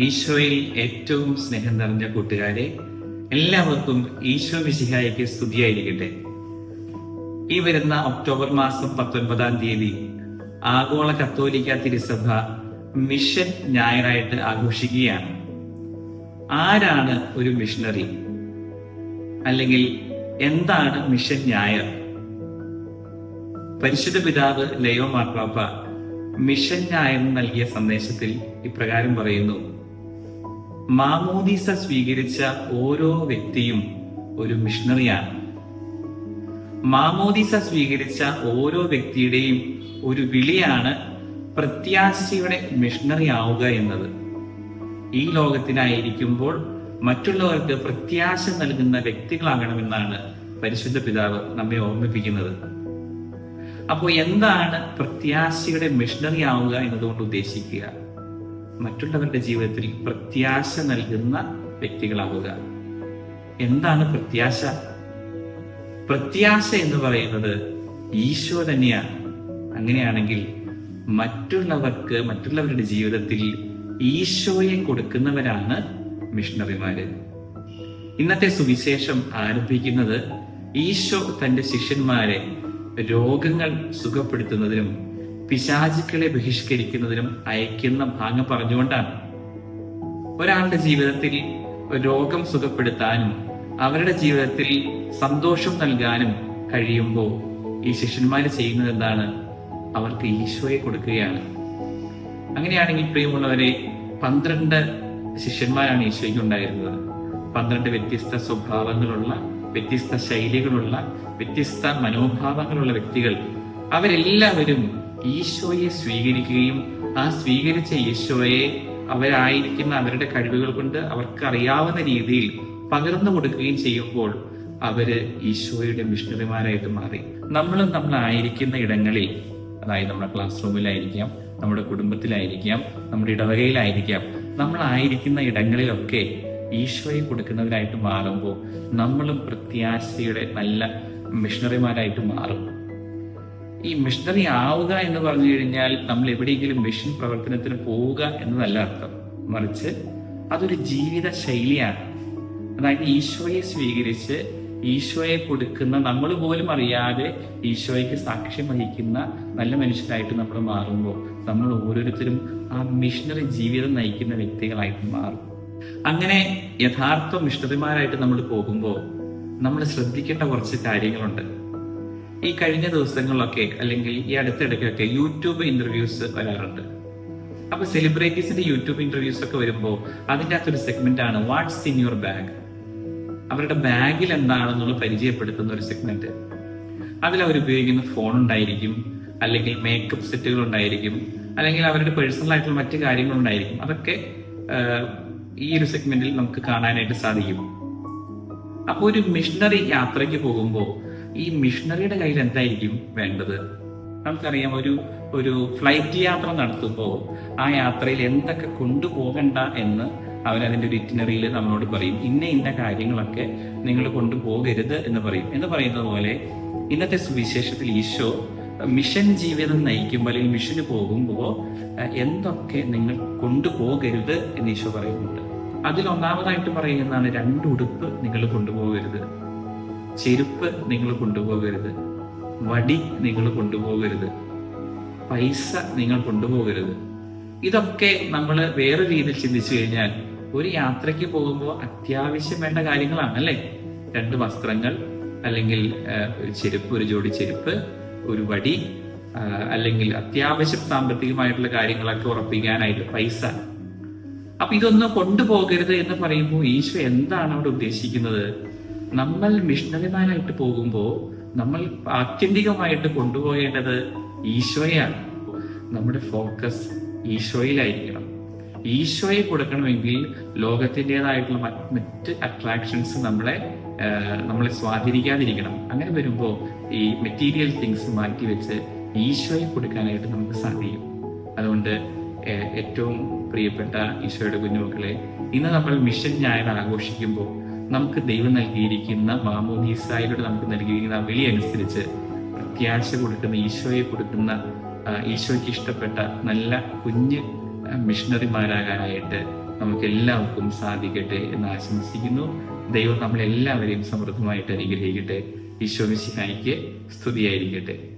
ഈശോയിൽ ഏറ്റവും സ്നേഹം നിറഞ്ഞ കൂട്ടുകാരെ, എല്ലാവർക്കും ഈശോ മിശിഹായ്ക്ക് സ്തുതിയായിരിക്കട്ടെ. ഈ വരുന്ന ഒക്ടോബർ മാസം 19-ാം തീയതി ആഗോള കത്തോലിക്ക തിരുസഭ മിഷൻ ഞായറായിട്ട് ആഘോഷിക്കുകയാണ്. ആരാണ് ഒരു മിഷണറി? അല്ലെങ്കിൽ എന്താണ് മിഷൻ ഞായർ? പരിശുദ്ധ പിതാവ് ലയോ മാർപ്പാപ്പ മിഷൻ ഞായർ നൽകിയ സന്ദേശത്തിൽ ഇപ്രകാരം പറയുന്നു: മാമോദീസ സ്വീകരിച്ച ഓരോ വ്യക്തിയും ഒരു മിഷണറിയാണ്. മാമോദീസ സ്വീകരിച്ച ഓരോ വ്യക്തിയുടെയും ഒരു വിളിയാണ് പ്രത്യാശയുടെ മിഷണറി ആവുക എന്നത്. ഈ ലോകത്തിലായിരിക്കുമ്പോൾ മറ്റുള്ളവർക്ക് പ്രത്യാശ നൽകുന്ന വ്യക്തികളാകണമെന്നാണ് പരിശുദ്ധ പിതാവ് നമ്മെ ഓർമ്മിപ്പിക്കുന്നത്. അപ്പോൾ എന്താണ് പ്രത്യാശയുടെ മിഷണറി ആവുക എന്നതുകൊണ്ട് ഉദ്ദേശിക്കുക? മറ്റുള്ളവരുടെ ജീവിതത്തിൽ പ്രത്യാശ നൽകുന്ന വ്യക്തികളാവുക. എന്താണ് പ്രത്യാശ? പ്രത്യാശ എന്ന് പറയുന്നത് ഈശോ തന്നെയാണ്. അങ്ങനെയാണെങ്കിൽ മറ്റുള്ളവരുടെ ജീവിതത്തിൽ ഈശോയെ കൊടുക്കുന്നവരാണ് മിഷണറിമാര്. ഇന്നത്തെ സുവിശേഷം ആരംഭിക്കുന്നത് ഈശോ തന്റെ ശിഷ്യന്മാരെ രോഗങ്ങൾ സുഖപ്പെടുത്തുന്നതിനും പിശാചുക്കളെ ബഹിഷ്കരിക്കുന്നതിനും അയക്കുന്ന ഭാഗം പറഞ്ഞുകൊണ്ടാണ്. ഒരാളുടെ ജീവിതത്തിൽ രോഗം സുഖപ്പെടുത്താനും അവരുടെ ജീവിതത്തിൽ സന്തോഷം നൽകാനും കഴിയുമ്പോൾ ഈ ശിഷ്യന്മാര് ചെയ്യുന്നത് എന്താണ്? അവർക്ക് ഈശോയെ കൊടുക്കുകയാണ്. അങ്ങനെയാണെങ്കിൽ പ്രിയമുള്ളവരെ, 12 ശിഷ്യന്മാരാണ് ഈശോയ്ക്ക് ഉണ്ടായിരുന്നത്. 12 വ്യത്യസ്ത സ്വഭാവങ്ങളുള്ള, വ്യത്യസ്ത ശൈലികളുള്ള, വ്യത്യസ്ത മനോഭാവങ്ങളുള്ള വ്യക്തികൾ. അവരെല്ലാവരും ഈശോയെ സ്വീകരിക്കുകയും ആ സ്വീകരിച്ച ഈശോയെ അവരായിരിക്കുന്ന അവരുടെ കഴിവുകൾ കൊണ്ട് അവർക്ക് അറിയാവുന്ന രീതിയിൽ പകർന്നു കൊടുക്കുകയും ചെയ്യുമ്പോൾ അവര് ഈശോയുടെ മിഷണറിമാരായിട്ട് മാറി. നമ്മളായിരിക്കുന്ന ഇടങ്ങളിൽ, അതായത് നമ്മുടെ ക്ലാസ് റൂമിലായിരിക്കാം, നമ്മുടെ കുടുംബത്തിലായിരിക്കാം, നമ്മുടെ ഇടവകയിലായിരിക്കാം, നമ്മളായിരിക്കുന്ന ഇടങ്ങളിലൊക്കെ ഈശോയെ കൊടുക്കുന്നവരായിട്ട് മാറുമ്പോൾ നമ്മളും പ്രത്യാശയുടെ നല്ല മിഷണറിമാരായിട്ട് മാറും. ഈ മിഷണറി ആവുക എന്ന് പറഞ്ഞു കഴിഞ്ഞാൽ നമ്മൾ എവിടെയെങ്കിലും മിഷൻ പ്രവർത്തനത്തിന് പോവുക എന്നതല്ല അർത്ഥം. മറിച്ച് അതൊരു ജീവിത ശൈലിയാണ്. അതായത് ഈശോയെ സ്വീകരിച്ച് ഈശോയെ കൊടുക്കുന്ന, നമ്മൾ പോലും അറിയാതെ ഈശോയ്ക്ക് സാക്ഷ്യം വഹിക്കുന്ന നല്ല മനുഷ്യരായിട്ട് നമ്മൾ മാറുമ്പോൾ നമ്മൾ ഓരോരുത്തരും ആ മിഷണറി ജീവിതം നയിക്കുന്ന വ്യക്തികളായിട്ട് മാറും. അങ്ങനെ യഥാർത്ഥ മിഷണറിമാരായിട്ട് നമ്മൾ പോകുമ്പോൾ നമ്മൾ ശ്രദ്ധിക്കേണ്ട കുറച്ച് കാര്യങ്ങളുണ്ട്. ഈ കഴിഞ്ഞ ദിവസങ്ങളിലൊക്കെ, അല്ലെങ്കിൽ ഈ അടുത്തിടയ്ക്കൊക്കെ യൂട്യൂബ് ഇന്റർവ്യൂസ് വരാറുണ്ട്. അപ്പൊ സെലിബ്രിറ്റീസിന്റെ യൂട്യൂബ് ഇന്റർവ്യൂസ് ഒക്കെ വരുമ്പോൾ അതിൻ്റെ അകത്തൊരു സെഗ്മെന്റ് ആണ് വാട്ട്സ് ഇൻ യുവർ ബാഗ്. അവരുടെ ബാഗിൽ എന്താണെന്നുള്ള പരിചയപ്പെടുത്തുന്ന ഒരു സെഗ്മെന്റ്. അതിൽ അവർ ഉപയോഗിക്കുന്ന ഫോൺ ഉണ്ടായിരിക്കും, അല്ലെങ്കിൽ മേക്കപ്പ് സെറ്റുകൾ ഉണ്ടായിരിക്കും, അല്ലെങ്കിൽ അവരുടെ പേഴ്സണൽ ആയിട്ടുള്ള മറ്റു കാര്യങ്ങൾ ഉണ്ടായിരിക്കും. അതൊക്കെ ഈ ഒരു സെഗ്മെന്റിൽ നമുക്ക് കാണാനായിട്ട് സാധിക്കും. അപ്പൊ ഒരു മിഷണറി യാത്രയ്ക്ക് പോകുമ്പോൾ ഈ മിഷണറിയുടെ കയ്യിൽ എന്തായിരിക്കും വേണ്ടത്? നമുക്കറിയാം, ഒരു ഫ്ലൈറ്റ് യാത്ര നടത്തുമ്പോൾ ആ യാത്രയിൽ എന്തൊക്കെ കൊണ്ടുപോകണ്ട എന്ന് അവരതിൻ്റെ ഒരു ഇറ്റിനറിയിൽ നമ്മളോട് പറയും. ഇന്ന കാര്യങ്ങളൊക്കെ നിങ്ങൾ കൊണ്ടുപോകരുത് എന്ന് പറയും. എന്ന് പറയുന്നത് പോലെ ഇന്നത്തെ സുവിശേഷത്തിൽ ഈശോ മിഷൻ ജീവിതം നയിക്കുമ്പോൾ, അല്ലെങ്കിൽ മിഷന് പോകുമ്പോൾ എന്തൊക്കെ നിങ്ങൾ കൊണ്ടുപോകരുത് എന്ന് ഈശോ പറയുന്നുണ്ട്. അതിലൊന്നാമതായിട്ട് പറയുന്നതാണ് 2 ഉടുപ്പ് നിങ്ങൾ കൊണ്ടുപോകരുത്, ചെരുപ്പ് നിങ്ങൾ കൊണ്ടുപോകരുത്, വടി നിങ്ങൾ കൊണ്ടുപോകരുത്, പൈസ നിങ്ങൾ കൊണ്ടുപോകരുത്. ഇതൊക്കെ നമ്മൾ വേറെ രീതിയിൽ ചിന്തിച്ചു കഴിഞ്ഞാൽ ഒരു യാത്രയ്ക്ക് പോകുമ്പോൾ അത്യാവശ്യം വേണ്ട കാര്യങ്ങളാണ്, അല്ലേ? 2 വസ്ത്രങ്ങൾ, അല്ലെങ്കിൽ ഒരു ചെരുപ്പ്, ഒരു ജോഡി ചെരുപ്പ്, ഒരു വടി, അല്ലെങ്കിൽ അത്യാവശ്യം സാമ്പത്തികമായിട്ടുള്ള കാര്യങ്ങളൊക്കെ ഉറപ്പിക്കാനായിട്ട് പൈസ. അപ്പൊ ഇതൊന്നും കൊണ്ടുപോകരുത് എന്ന് പറയുമ്പോൾ ഈശോ എന്താണ് അവിടെ ഉദ്ദേശിക്കുന്നത്? നമ്മൾ മിഷണറിമാരായിട്ട് പോകുമ്പോൾ നമ്മൾ ആത്യന്തികമായിട്ട് കൊണ്ടുപോകേണ്ടത് ഈശോയാണ്. നമ്മുടെ ഫോക്കസ് ഈശോയിലായിരിക്കണം. ഈശോയെ കൊടുക്കണമെങ്കിൽ ലോകത്തിൻ്റെതായിട്ടുള്ള മറ്റ് അട്രാക്ഷൻസ് നമ്മളെ സ്വാധീനിക്കാതിരിക്കണം. അങ്ങനെ വരുമ്പോൾ ഈ മെറ്റീരിയൽ തിങ്സ് മാറ്റിവെച്ച് ഈശോയെ കൊടുക്കാനായിട്ട് നമുക്ക് സാധിക്കും. അതുകൊണ്ട് ഏറ്റവും പ്രിയപ്പെട്ട ഈശോയുടെ കുഞ്ഞുമക്കളെ, ഇന്ന് നമ്മൾ മിഷൻ ഞായർ ആഘോഷിക്കുമ്പോൾ നമുക്ക് ദൈവം നൽകിയിരിക്കുന്ന മാമോദീസായിലൂടെ നമുക്ക് നൽകിയിരിക്കുന്ന വിളി അനുസരിച്ച് പ്രത്യാശ കൊടുക്കുന്ന, ഈശോയെ കൊടുക്കുന്ന, ഈശോയ്ക്ക് ഇഷ്ടപ്പെട്ട നല്ല കുഞ്ഞ് മിഷണറിമാരാകാനായിട്ട് നമുക്ക് എല്ലാവർക്കും സാധിക്കട്ടെ എന്ന് ആശംസിക്കുന്നു. ദൈവം നമ്മളെല്ലാവരെയും സമൃദ്ധമായിട്ട് അനുഗ്രഹിക്കട്ടെ. ഈശോ മിശിഹായ്ക്ക് സ്തുതിയായിരിക്കട്ടെ.